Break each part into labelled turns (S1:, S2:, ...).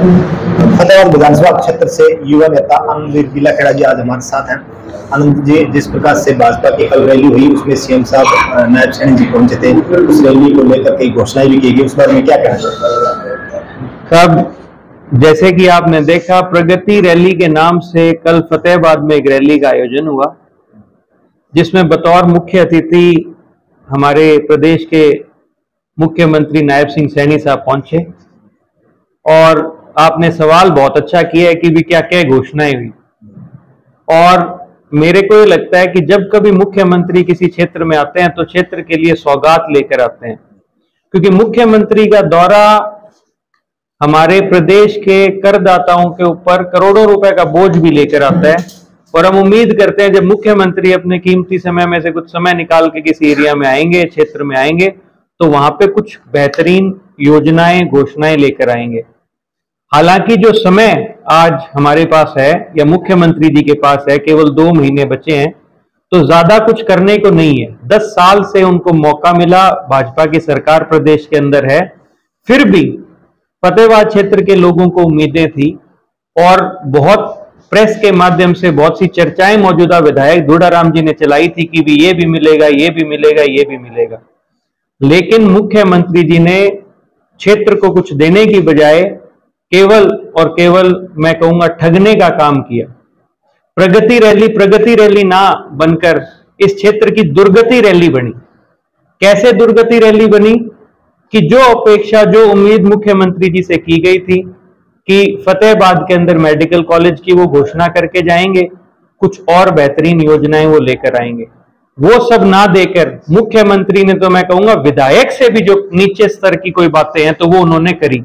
S1: फतेहाबाद विधानसभा क्षेत्र से युवा नेता आनंद वीर खेड़ा जी आज हमारे साथ हैं। आनंद जी, जिस प्रकार से भाजपा की कल रैली हुई उसमें सीएम साहब नायब सैनी जी पहुंचे थे, उस रैली को लेकर कई घोषणाएं भी की गई, उस बारे में क्या कहना
S2: साहब? जैसे कि आपने देखा, प्रगति रैली के नाम से कल फतेहाबाद में एक रैली का आयोजन हुआ, जिसमें बतौर मुख्य अतिथि हमारे प्रदेश के मुख्यमंत्री नायब सिंह सैनी साहब पहुंचे। और आपने सवाल बहुत अच्छा किया है कि भी क्या क्या घोषणाएं हुई। और मेरे को ये लगता है कि जब कभी मुख्यमंत्री किसी क्षेत्र में आते हैं तो क्षेत्र के लिए सौगात लेकर आते हैं, क्योंकि मुख्यमंत्री का दौरा हमारे प्रदेश के करदाताओं के ऊपर करोड़ों रुपए का बोझ भी लेकर आता है। और हम उम्मीद करते हैं जब मुख्यमंत्री अपने कीमती समय में से कुछ समय निकाल के किसी एरिया में आएंगे, क्षेत्र में आएंगे, तो वहां पे कुछ बेहतरीन योजनाएं, घोषणाएं लेकर आएंगे। हालांकि जो समय आज हमारे पास है या मुख्यमंत्री जी के पास है, केवल 2 महीने बचे हैं, तो ज्यादा कुछ करने को नहीं है। 10 साल से उनको मौका मिला, भाजपा की सरकार प्रदेश के अंदर है, फिर भी फतेहाबाद क्षेत्र के लोगों को उम्मीदें थी और बहुत प्रेस के माध्यम से बहुत सी चर्चाएं मौजूदा विधायक दुड़ाराम जी ने चलाई थी कि भी ये भी मिलेगा, ये भी मिलेगा, ये भी मिलेगा। लेकिन मुख्यमंत्री जी ने क्षेत्र को कुछ देने की बजाय केवल और केवल मैं कहूंगा ठगने का काम किया। प्रगति रैली ना बनकर इस क्षेत्र की दुर्गति रैली बनी। कैसे दुर्गति रैली बनी कि जो अपेक्षा, जो उम्मीद मुख्यमंत्री जी से की गई थी कि फतेहाबाद के अंदर मेडिकल कॉलेज की वो घोषणा करके जाएंगे, कुछ और बेहतरीन योजनाएं वो लेकर आएंगे, वो सब ना देकर मुख्यमंत्री ने, तो मैं कहूंगा विधायक से भी जो नीचे स्तर की कोई बातें हैं तो वो उन्होंने करी।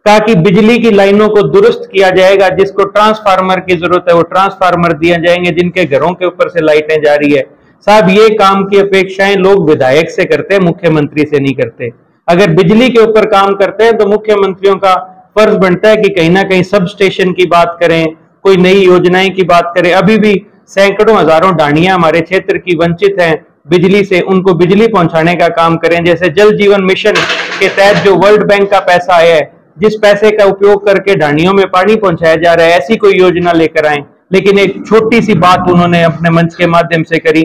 S2: कहा कि बिजली की लाइनों को दुरुस्त किया जाएगा, जिसको ट्रांसफार्मर की जरूरत है वो ट्रांसफार्मर दिए जाएंगे, जिनके घरों के ऊपर से लाइटें जा रही है। साहब, ये काम की अपेक्षाएं लोग विधायक से करते हैं, मुख्यमंत्री से नहीं करते। अगर बिजली के ऊपर काम करते हैं तो मुख्यमंत्रियों का फर्ज बनता है कि कहीं ना कहीं सब स्टेशन की बात करें, कोई नई योजनाएं की बात करें। अभी भी सैकड़ों हजारों डांडियां हमारे क्षेत्र की वंचित हैं बिजली से, उनको बिजली पहुंचाने का काम करें। जैसे जल जीवन मिशन के तहत जो वर्ल्ड बैंक का पैसा आया है, जिस पैसे का उपयोग करके ढांडियों में पानी पहुंचाया जा रहा है, ऐसी कोई योजना लेकर आए। लेकिन एक छोटी सी बात उन्होंने अपने मंच के माध्यम से करी,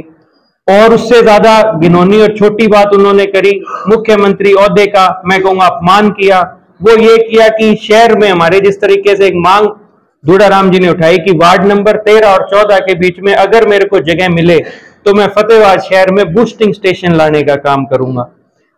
S2: और उससे ज्यादा घिनौनी और छोटी बात उन्होंने करी, मुख्यमंत्री ओहदे का मैं कहूंगा अपमान किया। वो ये किया कि शहर में हमारे जिस तरीके से एक मांग दुड़ाराम जी ने उठाई कि वार्ड नंबर 13 और 14 के बीच में अगर मेरे को जगह मिले तो मैं फतेहाबाद शहर में बूस्टिंग स्टेशन लाने का काम करूंगा।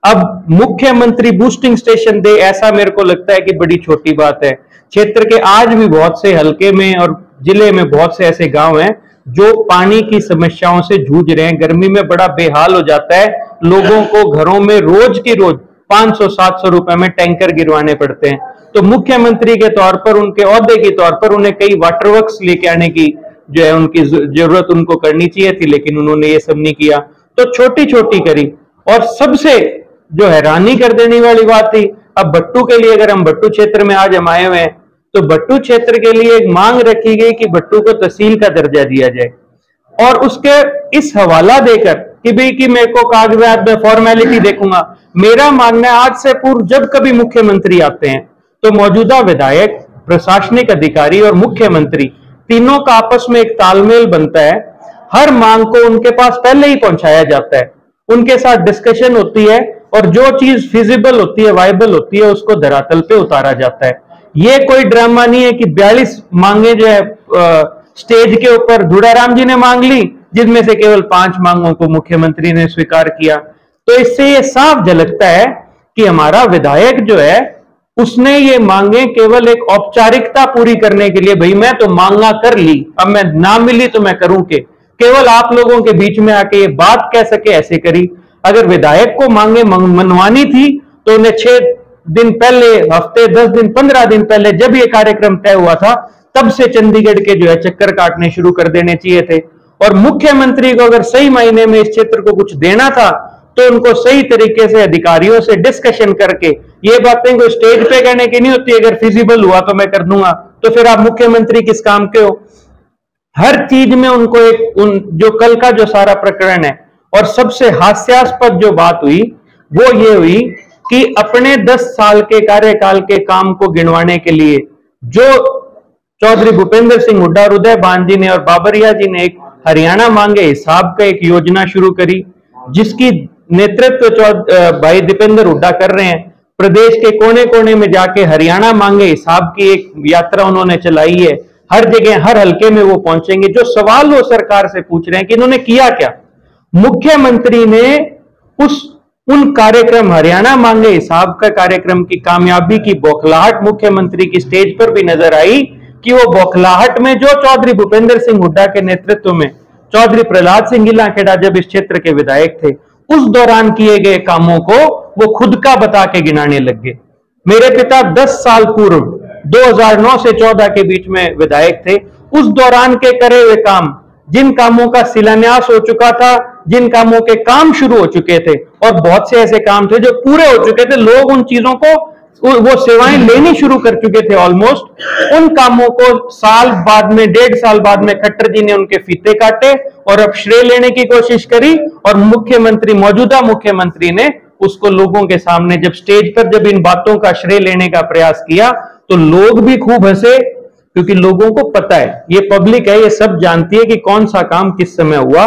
S2: अब मुख्यमंत्री बूस्टिंग स्टेशन दे, ऐसा मेरे को लगता है कि बड़ी छोटी बात है। क्षेत्र के आज भी बहुत से हलके में और जिले में बहुत से ऐसे गांव हैं जो पानी की समस्याओं से जूझ रहे हैं। गर्मी में बड़ा बेहाल हो जाता है, लोगों को घरों में रोज की रोज 500-700 रुपए में टैंकर गिरवाने पड़ते हैं। तो मुख्यमंत्री के तौर पर, उनके ओहदे के तौर पर उन्हें कई वाटर वर्क्स लेके आने की जो है उनकी जरूरत उनको करनी चाहिए थी, लेकिन उन्होंने ये सब नहीं किया। तो छोटी छोटी करी। और सबसे जो हैरानी कर देने वाली बात थी, अब भट्टू के लिए, अगर हम भट्टू क्षेत्र में आज हम आए हुए हैं, तो भट्टू क्षेत्र के लिए एक मांग रखी गई कि भट्टू को तहसील का दर्जा दिया जाए। और उसके इस हवाला देकर कि भाई कि मेरे को कागजात में फॉर्मेलिटी देखूंगा। मेरा मानना है आज से पूर्व जब कभी मुख्यमंत्री आते हैं तो मौजूदा विधायक, प्रशासनिक अधिकारी और मुख्यमंत्री तीनों का आपस में एक तालमेल बनता है। हर मांग को उनके पास पहले ही पहुंचाया जाता है, उनके साथ डिस्कशन होती है और जो चीज फिजिबल होती है, वायबल होती है, उसको धरातल पे उतारा जाता है। ये कोई ड्रामा नहीं है कि 42 मांगे जो है स्टेज के ऊपर दुड़ाराम जी ने मांग ली, जिनमें से केवल 5 मांगों को मुख्यमंत्री ने स्वीकार किया। तो इससे ये साफ झलकता है कि हमारा विधायक जो है उसने ये मांगे केवल एक औपचारिकता पूरी करने के लिए, भाई मैं तो मांगा कर ली, अब मैं ना मिली तो मैं करूं के, केवल आप लोगों के बीच में आके ये बात कह सके ऐसे करी। अगर विधायक को मांगे मनवानी थी तो उन्हें 6 दिन पहले, हफ्ते, 10 दिन, 15 दिन पहले जब ये कार्यक्रम तय हुआ था, तब से चंडीगढ़ के जो है चक्कर काटने शुरू कर देने चाहिए थे। और मुख्यमंत्री को अगर सही मायने में इस क्षेत्र को कुछ देना था तो उनको सही तरीके से अधिकारियों से डिस्कशन करके, ये बातें कोई स्टेज पे कहने की नहीं होती, अगर फिजिबल हुआ तो मैं कर दूंगा, तो फिर आप मुख्यमंत्री किस काम के हो। हर चीज में उनको एक जो कल का जो सारा प्रकरण है, और सबसे हास्यास्पद जो बात हुई वो ये हुई कि अपने 10 साल के कार्यकाल के काम को गिनवाने के लिए जो चौधरी भूपेंद्र सिंह हुड्डा और उदय भान जी ने और बाबरिया जी ने एक हरियाणा मांगे हिसाब का एक योजना शुरू करी, जिसकी नेतृत्व भाई दीपेंद्र हुड्डा कर रहे हैं। प्रदेश के कोने कोने में जाके हरियाणा मांगे हिसाब की एक यात्रा उन्होंने चलाई है। हर जगह हर हलके में वो पहुंचेंगे। जो सवाल वो सरकार से पूछ रहे हैं कि इन्होंने किया क्या, मुख्यमंत्री ने उन कार्यक्रम हरियाणा मांगे हिसाब का कार्यक्रम की कामयाबी की बौखलाहट मुख्यमंत्री की स्टेज पर भी नजर आई कि वो बौखलाहट में जो चौधरी भूपेंद्र सिंह हुड्डा के नेतृत्व में चौधरी प्रहलाद सिंह गिलाखेड़ा जब इस क्षेत्र के विधायक थे, उस दौरान किए गए कामों को वो खुद का बता के गिनाने लग गए। मेरे पिता 10 साल पूर्व 2009 से 14 के बीच में विधायक थे। उस दौरान के करे हुए काम, जिन कामों का शिलान्यास हो चुका था, जिन कामों के काम शुरू हो चुके थे और बहुत से ऐसे काम थे जो पूरे हो चुके थे, लोग उन चीजों को वो सेवाएं लेनी शुरू कर चुके थे ऑलमोस्ट, उन कामों को साल बाद में 1.5 साल बाद में खट्टर जी ने उनके फीते काटे और अब श्रेय लेने की कोशिश करी और मुख्यमंत्री, मौजूदा मुख्यमंत्री ने उसको लोगों के सामने जब स्टेज पर जब इन बातों का श्रेय लेने का प्रयास किया तो लोग भी खूब हंसे, क्योंकि लोगों को पता है, ये पब्लिक है, ये सब जानती है कि कौन सा काम किस समय हुआ।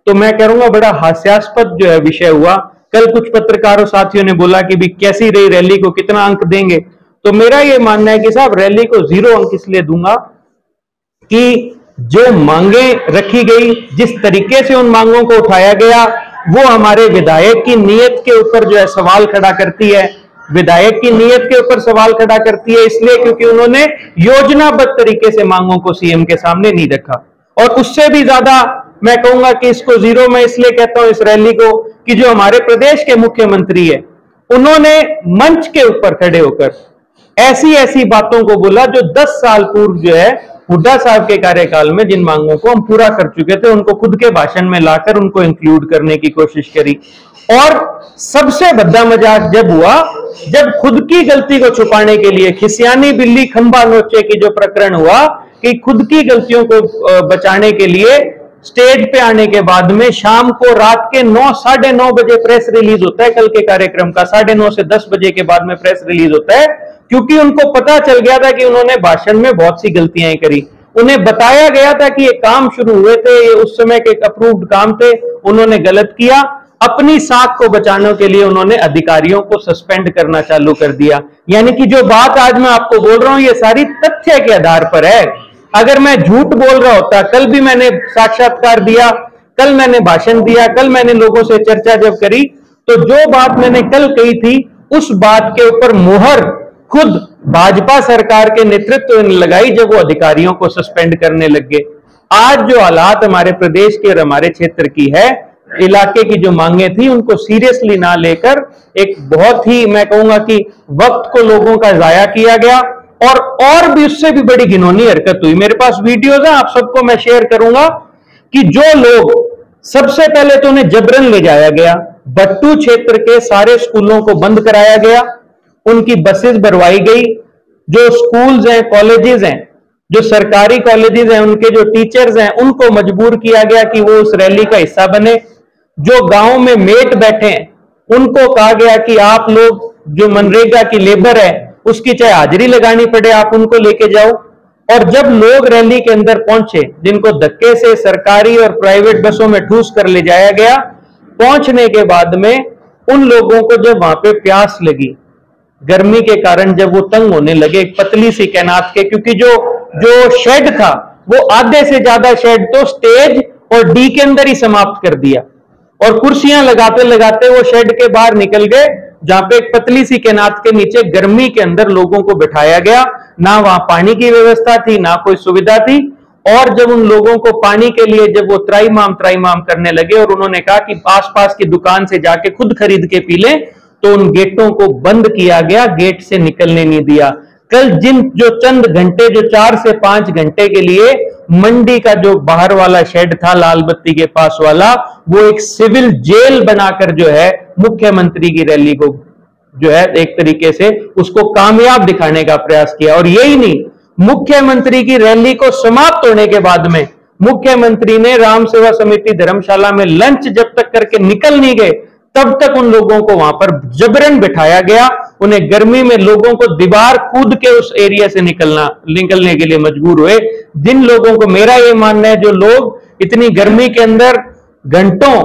S2: तो मैं कहूंगा बड़ा हास्यास्पद जो है विषय हुआ। कल कुछ पत्रकारों साथियों ने बोला कि भी कैसी रही रैली, को कितना अंक देंगे, तो मेरा ये मानना है कि साहब रैली को 0 अंक इसलिए दूंगा कि जो मांगे रखी गई, जिस तरीके से उन मांगों को उठाया गया, वो हमारे विधायक की नीयत के ऊपर जो है सवाल खड़ा करती है। विधायक की नीयत के ऊपर सवाल खड़ा करती है इसलिए क्योंकि उन्होंने योजनाबद्ध तरीके से मांगों को सीएम के सामने नहीं रखा। और उससे भी ज्यादा मैं कहूंगा कि इसको 0 में इसलिए कहता हूं इस रैली को कि जो हमारे प्रदेश के मुख्यमंत्री है, उन्होंने मंच के ऊपर खड़े होकर ऐसी ऐसी बातों को बोला जो 10 साल पूर्व जो है हुड्डा साहब के कार्यकाल में जिन मांगों को हम पूरा कर चुके थे, उनको खुद के भाषण में लाकर उनको इंक्लूड करने की कोशिश करी। और सबसे बड़ा मजाक जब हुआ, जब खुद की गलती को छुपाने के लिए खिसियानी बिल्ली खंबा नोचे की जो प्रकरण हुआ कि खुद की गलतियों को बचाने के लिए स्टेज पे आने के बाद में शाम को रात के 9, साढ़े 9 बजे प्रेस रिलीज होता है। कल के कार्यक्रम का 9:30 से 10 बजे के बाद में प्रेस रिलीज होता है, क्योंकि उनको पता चल गया था कि उन्होंने भाषण में बहुत सी गलतियां करी। उन्हें बताया गया था कि ये काम शुरू हुए थे, ये उस समय के अप्रूव्ड काम थे, उन्होंने गलत किया। अपनी साख को बचाने के लिए उन्होंने अधिकारियों को सस्पेंड करना चालू कर दिया। यानी कि जो बात आज मैं आपको बोल रहा हूं ये सारी तथ्य के आधार पर है। अगर मैं झूठ बोल रहा होता, कल भी मैंने साक्षात्कार दिया, कल मैंने भाषण दिया, कल मैंने लोगों से चर्चा जब करी, तो जो बात मैंने कल कही थी उस बात के ऊपर मोहर खुद भाजपा सरकार के नेतृत्व ने लगाई जब वो अधिकारियों को सस्पेंड करने लग गए। आज जो हालात हमारे प्रदेश के और हमारे क्षेत्र की है, इलाके की जो मांगे थी, उनको सीरियसली ना लेकर एक बहुत ही मैं कहूंगा कि वक्त को लोगों का जाया किया गया और भी उससे भी बड़ी घिनौनी हरकत हुई। मेरे पास वीडियोज है, आप सबको मैं शेयर करूंगा कि जो लोग, सबसे पहले तो उन्हें जबरन ले जाया गया, बट्टू क्षेत्र के सारे स्कूलों को बंद कराया गया, उनकी बसेस भरवाई गई, जो स्कूल्स हैं, कॉलेजेस हैं, जो सरकारी कॉलेजेस हैं, उनके जो टीचर्स हैं, उनको मजबूर किया गया कि वो उस रैली का हिस्सा बने। जो गांव में मेट बैठे हैं उनको कहा गया कि आप लोग जो मनरेगा की लेबर है उसकी चाहे हाजिरी लगानी पड़े, आप उनको लेके जाओ। और जब लोग रैली के अंदर पहुंचे, जिनको धक्के से सरकारी और प्राइवेट बसों में ठूस कर ले जाया गया, पहुंचने के बाद में उन लोगों को जब वहां पे प्यास लगी, गर्मी के कारण जब वो तंग होने लगे एक पतली सी कैनात के, क्योंकि जो शेड था वो आधे से ज्यादा शेड तो स्टेज और डी के अंदर ही समाप्त कर दिया और कुर्सियां लगाते लगाते वो शेड के बाहर निकल गए, जहां पे एक पतली सी कैनात के नीचे गर्मी के अंदर लोगों को बिठाया गया। ना वहां पानी की व्यवस्था थी, ना कोई सुविधा थी। और जब उन लोगों को पानी के लिए जब वो त्राईमाम करने लगे और उन्होंने कहा कि आसपास की दुकान से जाके खुद खरीद के पी लें, तो उन गेटों को बंद किया गया, गेट से निकलने नहीं दिया। कल जो चंद घंटे, जो 4 से 5 घंटे के लिए मंडी का जो बाहर वाला शेड था लाल बत्ती के पास वाला, वो एक सिविल जेल बनाकर जो है मुख्यमंत्री की रैली को जो है एक तरीके से उसको कामयाब दिखाने का प्रयास किया। और यही नहीं, मुख्यमंत्री की रैली को समाप्त होने के बाद में मुख्यमंत्री ने राम सेवा समिति धर्मशाला में लंच जब तक करके निकल नहीं गए, तब तक उन लोगों को वहां पर जबरन बिठाया गया। उन्हें गर्मी में लोगों को दीवार कूद के उस एरिया से निकलने के लिए मजबूर हुए। जिन लोगों को, मेरा ये मानना है, जो लोग इतनी गर्मी के अंदर घंटों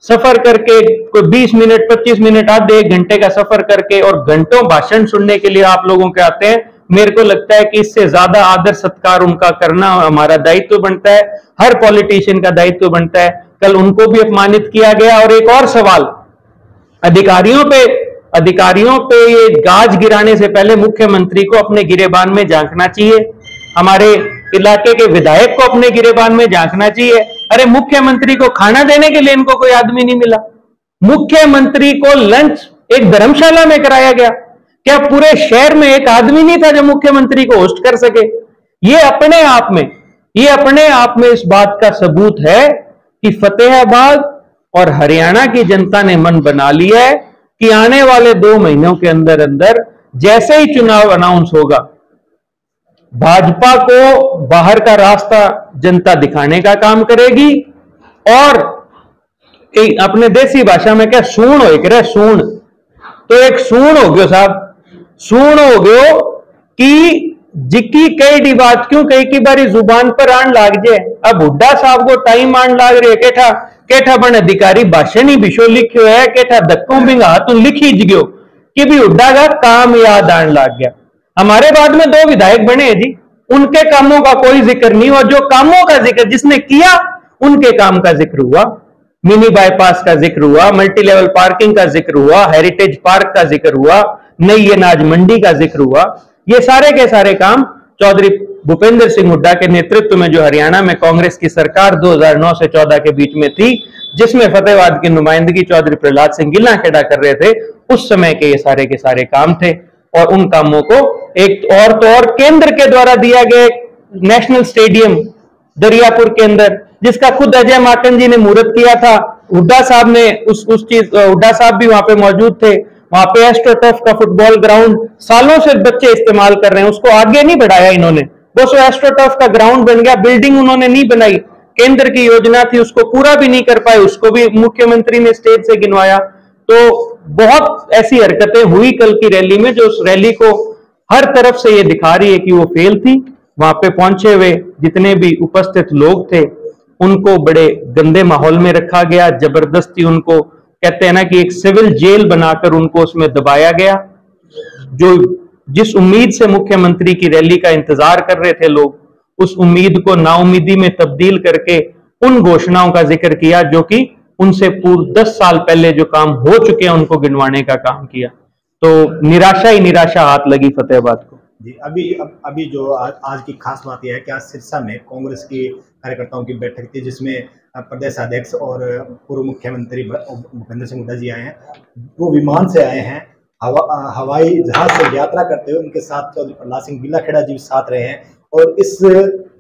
S2: सफर करके, कोई 20 मिनट 25 मिनट आधे 1 घंटे का सफर करके और घंटों भाषण सुनने के लिए आप लोगों के आते हैं, मेरे को लगता है कि इससे ज्यादा आदर सत्कार उनका करना हमारा दायित्व बनता है, हर पॉलिटिशियन का दायित्व बनता है। कल उनको भी अपमानित किया गया। और एक और सवाल, अधिकारियों पे ये गाज गिराने से पहले मुख्यमंत्री को अपने गिरेबान में झांकना चाहिए, हमारे इलाके के विधायक को अपने गिरेबान में झांकना चाहिए। अरे मुख्यमंत्री को खाना देने के लिए इनको कोई आदमी नहीं मिला, मुख्यमंत्री को लंच एक धर्मशाला में कराया गया। क्या पूरे शहर में एक आदमी नहीं था जो मुख्यमंत्री को होस्ट कर सके? ये अपने आप में इस बात का सबूत है कि फतेहाबाद और हरियाणा की जनता ने मन बना लिया है कि आने वाले 2 महीनों के अंदर अंदर जैसे ही चुनाव अनाउंस होगा, भाजपा को बाहर का रास्ता जनता दिखाने का काम करेगी। और अपने देसी भाषा में क्या सूण हो, सूण, तो एक सूण हो गयो साहब, सूण हो गयो कि जिक्की कई बात क्यों कई की बारी जुबान पर आन लाग जाए। अब हुड्डा साहब को टाइम आन लाग रहे, केठा बन अधिकारी भाषण ही विशो लिखो है, केठा धक्कों भी हाथ लिखी जगो कि भी हुड्डा का काम याद आन लाग गया। हमारे बाद में 2 विधायक बने जी, उनके कामों का कोई जिक्र नहीं हुआ। जो कामों का जिक्र जिसने किया उनके काम का जिक्र हुआ, मिनी बाईपास का जिक्र हुआ, मल्टी लेवल पार्किंग का जिक्र हुआ, हेरिटेज पार्क का जिक्र हुआ, नई अनाज मंडी का जिक्र हुआ। ये सारे के सारे काम चौधरी भूपेंद्र सिंह हुड्डा के नेतृत्व में जो हरियाणा में कांग्रेस की सरकार 2009 से 14 के बीच में थी, जिसमें फतेहाबाद की नुमाइंदगी चौधरी प्रहलाद सिंह गिल्लाखेड़ा कर रहे थे, उस समय के ये सारे के सारे काम थे। और उन कामों को एक और केंद्र के द्वारा दिया गया नेशनल स्टेडियम दरियापुर के अंदर, जिसका खुद अजय माकन जी ने मुहूर्त किया था। हुड्डा साहब ने हुड्डा साहब भी वहां पे मौजूद थे। वहां पे एस्ट्रोटर्फ का फुटबॉल ग्राउंड सालों से बच्चे इस्तेमाल कर रहे हैं, उसको आगे नहीं बढ़ाया इन्होंने, बस वो एस्ट्रोटर्फ का ग्राउंड बन गया, बिल्डिंग उन्होंने नहीं बनाई। केंद्र की योजना थी, उसको पूरा भी नहीं कर पाए, उसको भी मुख्यमंत्री ने स्टेज से गिनवाया। तो बहुत ऐसी हरकतें हुई कल की रैली में, जो उस रैली को हर तरफ से ये दिखा रही है कि वो फेल थी। वहां पे पहुंचे हुए जितने भी उपस्थित लोग थे, उनको बड़े गंदे माहौल में रखा गया, जबरदस्ती उनको, कहते हैं ना कि एक सिविल जेल बनाकर उनको उसमें दबाया गया। जो जिस उम्मीद से मुख्यमंत्री की रैली का इंतजार कर रहे थे लोग, उस उम्मीद को नाउमीदी में तब्दील करके उन घोषणाओं का जिक्र किया जो कि उनसे पूर्व 10 साल पहले जो काम हो चुके हैं उनको गिनवाने का काम किया। तो निराशा ही निराशा हाथ लगी फतेहाबाद को।
S1: जी, अभी जो आज की खास बात यह है कि आज सिरसा में कांग्रेस की कार्यकर्ताओं की बैठक थी, जिसमें प्रदेश अध्यक्ष और पूर्व मुख्यमंत्री भूपेंद्र सिंह हुड्डा जी आए हैं। वो विमान से आए हैं, हवाई जहाज से यात्रा करते हुए उनके साथ चौधरी प्रहलाद सिंह गिल्लाखेड़ा जी साथ रहे हैं। और इस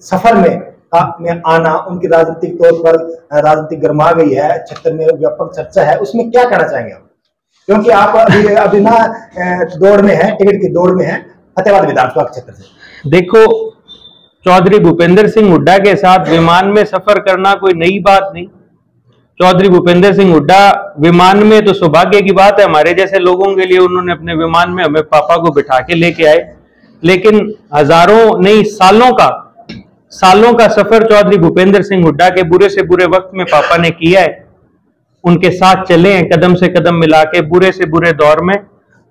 S1: सफर में आना उनकी राजनीतिक तौर पर राजनीतिक गर्मा गई है, क्षेत्र में व्यापक चर्चा है, उसमें क्या कहना चाहेंगे आप? क्योंकि आप अभी ना दौड़ में है, टिकट की दौड़ में है फतेहाबाद विधानसभा क्षेत्र से।
S2: देखो, चौधरी भूपेंद्र सिंह हुड्डा के साथ विमान में सफर करना कोई नई बात नहीं। चौधरी भूपेंद्र सिंह हुड्डा विमान में तो सौभाग्य की बात है हमारे जैसे लोगों के लिए, उन्होंने अपने विमान में हमें पापा को बिठा के लेके आए। लेकिन हजारों नहीं सालों का सफर चौधरी भूपेंद्र सिंह हुड्डा के बुरे से बुरे वक्त में पापा ने किया है। उनके साथ चले हैं कदम से कदम मिला के बुरे से बुरे दौर में।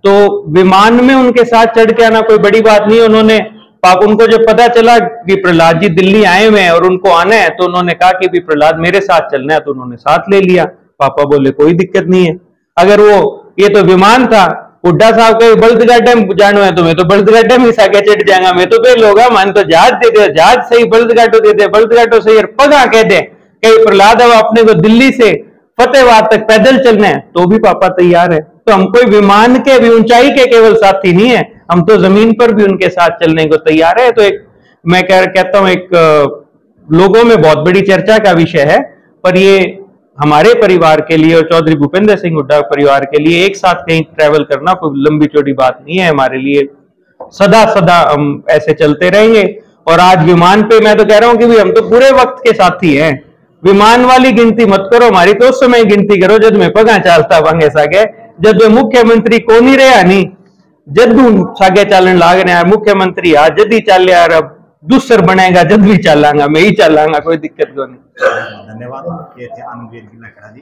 S2: तो विमान में उनके साथ चढ़ के आना कोई बड़ी बात नहीं। उनको जब पता चला कि प्रहलाद जी दिल्ली आए हुए हैं और उनको आना है, तो उन्होंने कहा कि भी प्रहलाद मेरे साथ चलना है, तो उन्होंने साथ ले लिया। पापा बोले कोई दिक्कत नहीं है। अगर ये तो विमान था, हुड्डा साहब के बल्दगाडे में जाना है तो मैं तो बल्दगाडे में साके चढ़ जाएगा, मैं तो फेल होगा, मान तो जहाज दे दे, जहाज सही बल्दगाडो दे दे, बल्दगाडो सही पगा कह दे कहीं प्रहलाद अब अपने को दिल्ली से फतेहाबाद तक पैदल चलना है, तो भी पापा तैयार है। तो हम कोई विमान के भी ऊंचाई के केवल साथी नहीं है, हम तो जमीन पर भी उनके साथ चलने को तैयार है। तो मैं कहता हूं लोगों में बहुत बड़ी चर्चा का विषय है, पर ये हमारे परिवार के लिए और चौधरी भूपेंद्र सिंह हुड्डा परिवार के लिए एक साथ कहीं ट्रैवल करना कोई लंबी चौड़ी बात नहीं है। हमारे लिए सदा हम ऐसे चलते रहेंगे। और आज विमान पे मैं तो कह रहा हूं कि हम तो पूरे वक्त के साथी हैं। विमान वाली गिनती मत करो हमारी, तो उस समय गिनती करो जब मैं पगा चालता बांगे सागे, जब मुख्यमंत्री को नहीं रहा नहीं, जदू सागे चालन लाग रहे हैं मुख्यमंत्री आ जदी चाल यार, अब दूसर बनेगा जद भी चलांगा, मैं ही चलांगा, कोई दिक्कत को नहीं।
S1: धन्यवाद। ये थे आनंद गिल्ला खेड़ा जी।